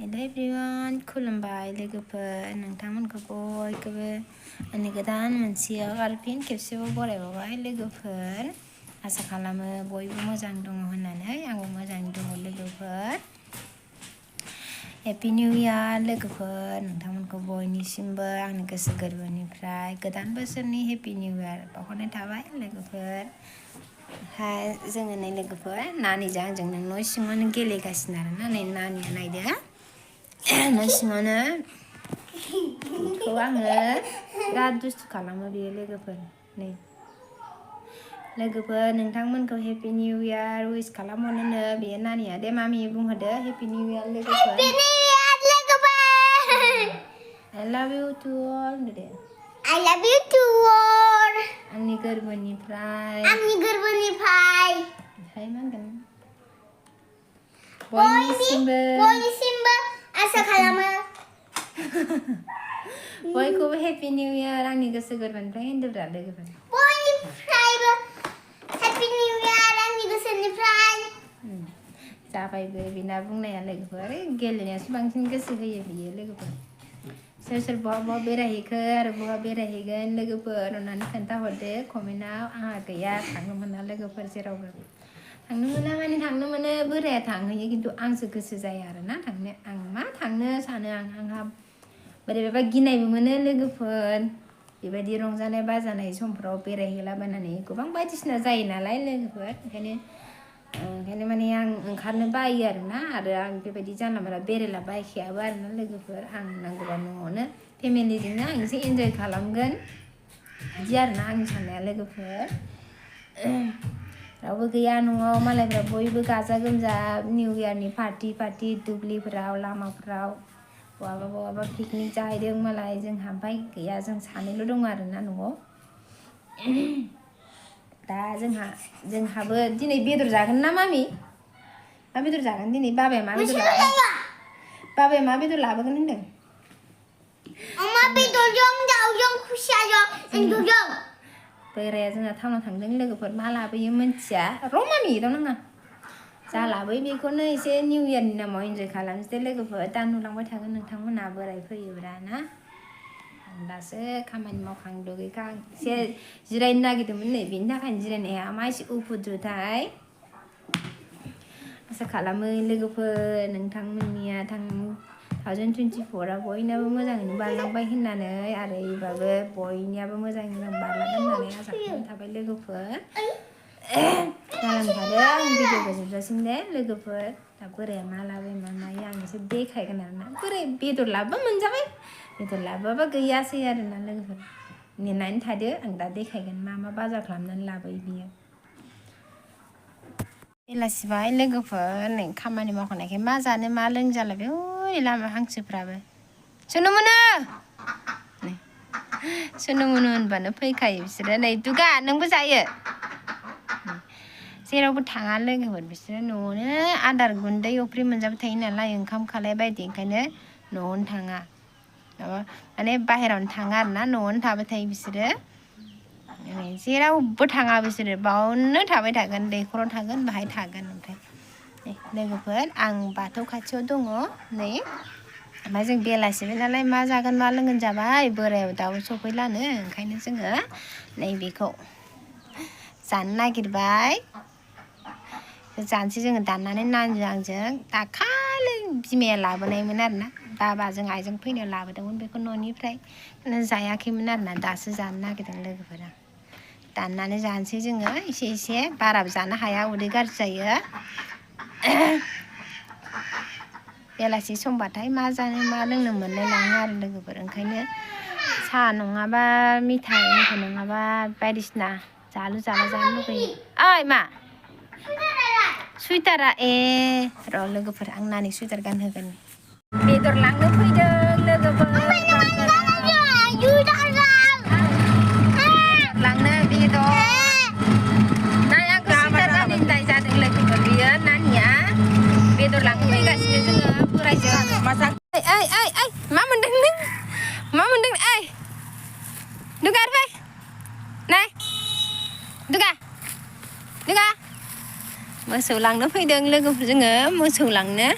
Hello everyone, खुलुमबाय लोगोफोर नोंथांमोनखौ बयखौबो आंनि गोदान मोनसेयाव आरो फिन खेबसेबाव बरायबावबाय लोगोफोर आसा खालामो बयबो मोजां दङ होननानै आंबो मोजां दङ लोगोफोर हेपि निउ इयार लोगोफोर नोंथांमोनखौ बयनिसिमबो आंनि गोसो गोरबोनिफ्राय गोदान बोसोरनि हेपि निउ इयार बावहरनाय थाबाय लोगोफोर जोङो नै लोगोफोर नानिजों आंजों न' सिङावनो गेलेगासिनो आरोना नै नानिया नायदो न' सिङावनो बेखौ आङो बिराद दुस्थु खालामो बेयो लोगोफोर नै लोगोफोर नोंथांमोनखौ हेपि निउ इयार उइस खालामहरनो बेयो नानिया दे मामि बुंहरदो हेपि निउ इयार लोगोफोर I love you to all Day I love you to all आंनि गोरबोनिफ्राय ओमफ्राय मा होनगोन बयनिसिमबो आसा खालामो बयखौबो हेपि निउ इयार आंनि गोसो गोरबोनिफ्राय होनदोब्रा लोगोफोर बयनिफ्रायबो हेपि निउ इयार आंनि गोसोनिफ्राय जाबायबो बिना बुंनाया लोगोफोर गेलेनायासो बांसिन गोसो होयो बियो लोगोफोर सोर बहा बेरायहैखो आरो बहा बेरायहैगोन लोगोफोर अननानै खोन्थाहरदो कमेन्टआव आंहा गैया थांनो मोना लोगोफोर जेरावबो थांनो मोना माने थांनो मोनो बोराया थांहैयो खिन्थु आंसो गोसो जाया आरोना थांनो आं मा थांनो सानो आंहा बोरैबा गिनायबो मोनो लोगोफोर बेबायदि रंजानाय बाजानाय समफ्राव बेरायहैलाबायनानै गोबां बायदिसिना जायो नालाय लोगोफोर ओंखायनो माने आं ओंखारनो बायो आरोना आरो आं बेबायदि जानला मानला बेरायला बायखायाबो आरोना लोगोफोर आं नांगौबा न'आवनो फेमिलिजोंनो आं एसे इन्जय खालामगोन बिदि आरोना आंनि साननाया लोगोफोर रावबो गैया न'आव मालायफ्रा बयबो गाजा गोमजा निउ इयारनि पार्टि दुब्लिफोराव लामाफोराव बहाबा पिकनिक जाहैदों मालाय जोंहा ओमफ्राय गैया जों सानैल' दङ आरोना न'आव दा जोंहाबो दिनै बेदर जागोन ना मामि मा बेदर जागोन दिनै बाबाया मा बेदर लाबोगोन होनदों अमा बेदरजों दाउजों खुसियाजों एन्जरजों बोराया जोंहा टाउनाव थांदों लोगोफोर मा लाबोयो मिन्थिया र' मामि दं नाङा जा लाबोयो बेखौनो एसे निउ इयारनि नामाव इन्जय खालामसै लोगोफोर दा नुलांबाय थागोन नोंथांमोनहा बोराय फैयोब्रा ना आं दासो खामानि मावखां दुगैखां एसे जिरायनो नागिरदोंमोन नै बेनि थाखायनो जिरायनो हाया मा एसे उफुद्रुथाय आसा खालामो लोगोफोर नोंथांमोननिया 2024 बयनाबो मोजाङैनो बारलांबाय होननानै आरो एबाबो बयनियाबो मोजाङैनो बारलांगोन होननानै आसा खालामनाय थाबाय लोगोफोर जालांखादों आं भिडिअखौ जोबजासिम दे लोगोफोर दा बोराया मा लाबोयो मा मायो आं एसे देखायगोन आरोना बोराय बेदर लाबोबा मोनजाबाय बेदर लाबोआबा गैयासै आरोना लोगोफोर नेनानै थादो आं दा देखायगोन मा बाजार खालामनानै लाबोयो बियो बेलासिबाय लोगोफोर नै खामानि मावखांनायखाय मा जानो मा लोंनो जालायबाय हनै लामा हांसोफ्राबो सोनो मोनो होनबानो फैखायो बिसोरो नै दुगा नोंबो जायो जेरावबो थाङा लोगोफोर बिसोरो न'आवनो आदार गुन्दै अफ्रि मोनजाबाय थायो नालाय ओंखाम खालाय बायदि ओंखायनो न'आवनो थाङा माने बाहेरावनो थाङा आरोना न'आवनो थाबाय थायो बिसोरो जेरावबो थाङा बिसोरो बावनो थाबाय थागोन दैखराव थागोन बाहाय थागोन ओमफ्राय लोगोफोर आं बाथौ खाथियाव दङ नै ओमफ्राय जों बेलासिबाय नालाय मा जागोन मा लोंगोन जाबाय बोरायाव दाउ सफैलानो ओंखायनो जोङो नैबेखौ जानो नागिरबाय जानोसै जोङो दाननानै नानजों आंजों दाखालि बिमाया लाबोनायमोन आरोना बाबाजों आइजों फैनायाव लाबोदोंमोन बेखौ न'निफ्राय जायाखैमोन आरोना दासो जानो नागिरदों लोगोफोरा दाननानै जानोसै जोङो एसे बाराबो जानो हाया उदै गाज्रि जायो बेलासि समबाथाय मा जानो मा लोंनो मोनलायलाङो आरो लोगोफोर ओंखायनो साहा नङाबा मिथाइ नङाबा बायदिसिना जालु जाला जानो लुगैयो ओइ मा सुइटारा र' लोगोफोर आं नानि सुइटार गानहोगोन बेदर लांनो फैदों लोगोफोर लांनो बेदर नाया सुइटार गानहोनाय जादों लोगोफोर बियो नानिया बेदर लांनो फैगासिनो जोङो बोरायजों ओइ मा मोनदों नों मा मोनदों ओइ दुगा फै नाय दुगा मोसौ लांनो फैदों लोगोफोर जोङो मोसौ लांनो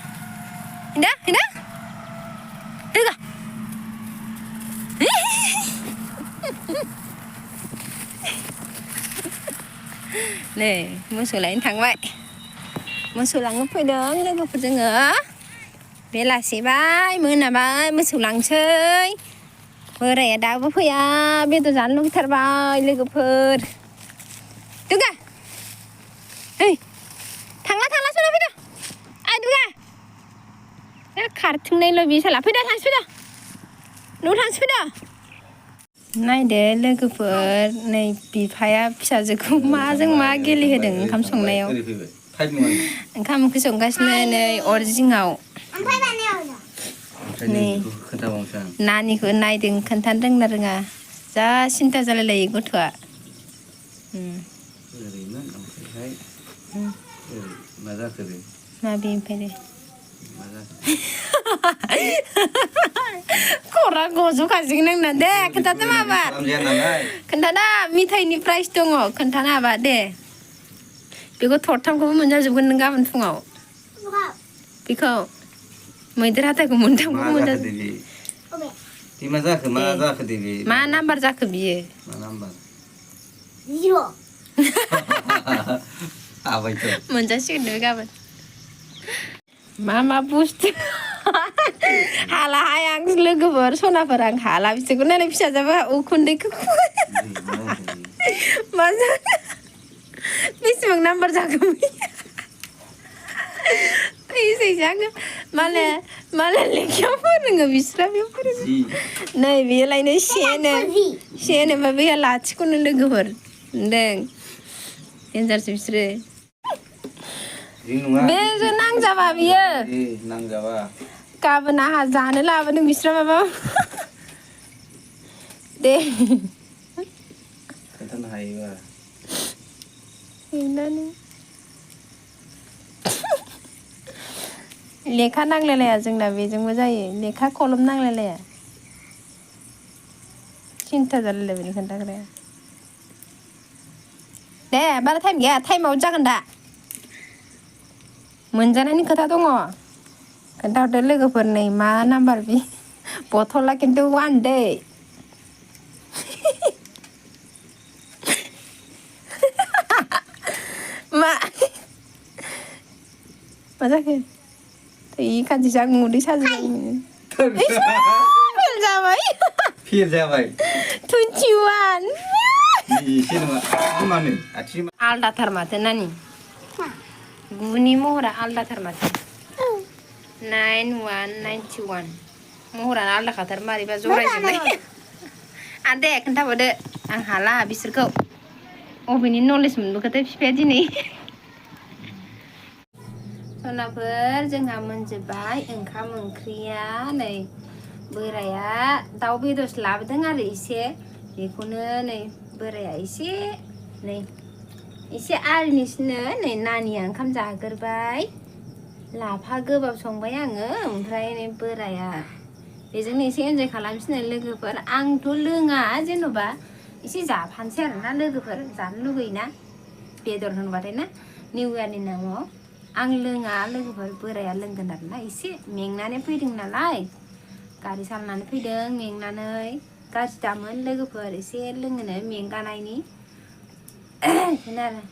नै मोसौ लायनो थांबाय मोसौ लांनो फैदों लोगोफोर जोङो बेलासिबाय मोनाबाय मोसौ लांसै बोराया दाबो फैया बेदर जानो लुगैथारबाय लोगोफोर दुगा ओइ थांला सना फैदो आइ दुगा खारथिंनायल' बे साला फैदो थांसै फैदो न'आव थांसै फैदो नायदो लोगोफोर नै बिफाया फिसाजोखौ माजों मा गेलेहोदों ओंखाम संनायाव ओंखाम ओंख्रि संगासिनो नै अर जिङाव नै नानिखौ नायदों खोन्थानो रोंना रोङा जा सिन्था जालायलायो गथ'आ माबे ओमफ्राय दे खरा गज'खासिगोन नोंना दे खोन्थादो माबा खोन्थादा मिथाइनि प्राइस दङ खोन्थानो हाबा दे बेखौ थरथामखौबो मोनजाजोबगोन नों गाबोन फुङाव बेखौ मैदेर हाथायखौ मोनथामखौबो मोनजाजोबगोन मा नाम्बार जाखो बियो मोनजासिगोन नों गाबोन मा बुस्थु हालाहाय आं लोगोफोर सनाफोर आं हाला बिसोरखौ नायलाय फिसाजोबो उखुन्दैखौ मा जाखो बेसेबां नाम्बार जाखो आङो मालाय लेखायाव फोरोङो बिस्रा बेयाव फोरोङो नै बेलायनो सेनो मा बेहा लाथिख'नो लोगोफोर होनदों देन्जारसो बिसोरो बेजों नांजाबा बियो गाबोन आंहा जानो लाबोदों बिस्रा माबा दे खोन्थानो हायोबा लेखा नांलायलाया जोंना बेजोंबो जायो लेखा कलम नांलायलाया सिन्था जालायलायबाय खोन्थाग्राया दे बारा टाइम गैया टाइमाव जागोन दा मोनजानायनि खोथा दङ खोन्थाहरदो लोगोफोर नै मा नाम्बार बि बथला खिन्थु 1 दै मा जाखो खानसेसो आं उदै साजोबबाय फेल जाबाय 21 एसे नङा आलदाथार माथो नानि गुनि महरा आलदाथार माथो 9191 महरानो आलदाखाथार मारैबा जरायजोबनाय दे खोन्थाबावदो आं हाला बिसोरखौ अबेनि नलेज मोनबोखोथाय बिफाया दिनै सनाफोर जोंहा मोनजोबबाय ओंखाम ओंख्रिया नै बोराया दाउ बेदरसो लाबोदों आरो एसे बेखौनो नै बोराया एसे आलिनिसनो नै नानिया ओंखाम जाग्रोबाय लाफा गोबाब संबाय आङो ओमफ्राय नै बोराया बेजोंनो एसे एन्जय खालामसिनो लोगोफोर आंथ' लोङा जेन'बा एसे जाफानोसै आरोना लोगोफोर जानो लुगैयोना बेदर होनबाथाय ना निउ इयारनि नामाव आं लोङा लोगोफोर बोराया लोंगोन आरोना एसे मेंनानै फैदों नालाय गारि सालायनानै फैदों मेंनानै गाज्रि दामोन लोगोफोर एसे लोङोनो मेंगानायनि बेनो आरो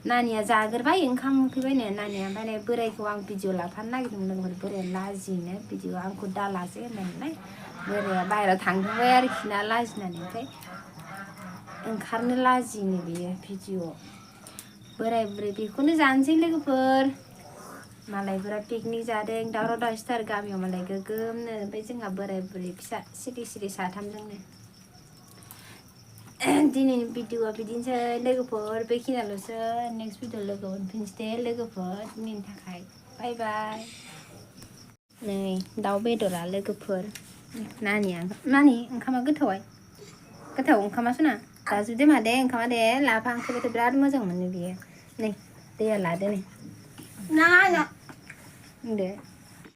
नानिया जाग्रोबाय ओंखाम उखैबायनो नानिया ओमफ्राय बोरायखौ आं भिडिअ लाफानो नागिरदोंमोन लोगोफोर बोराया लाजिनो भिडिअ आंखौ दालासै होननानै बोराया बाहेरायाव थांदोंबाय आरोखि ना लाजिनानै ओमफ्राय ओंखारनो लाजिनो बियो भिडिअ बोराय बुरै बेखौनो जानोसै लोगोफोर मालायफोरा पिकनिक जादों दावराव दावसिथार गामियाव मालाय गोगोमनो ओमफ्राय जोंहा बोराय बुरै फिसा सिरि साथामजोंनो दिनैनि भिडिअआ बिदिनोसै लोगोफोर बेखिनियाल'सो नेक्स्ट भिडिअ लोगो मोनफिनसै दे लोगोफोर दिनैनि थाखाय बाय बाय नै दाउ बेदरा लोगोफोर नानि ओंखामा गोथाव ओंखामा सना जाजोबदो मा दे ओंखामा दे लाफा ओंख्रिबाथ' बिराद मोजां मोनो बियो नै दैया लादो नै नाङा दे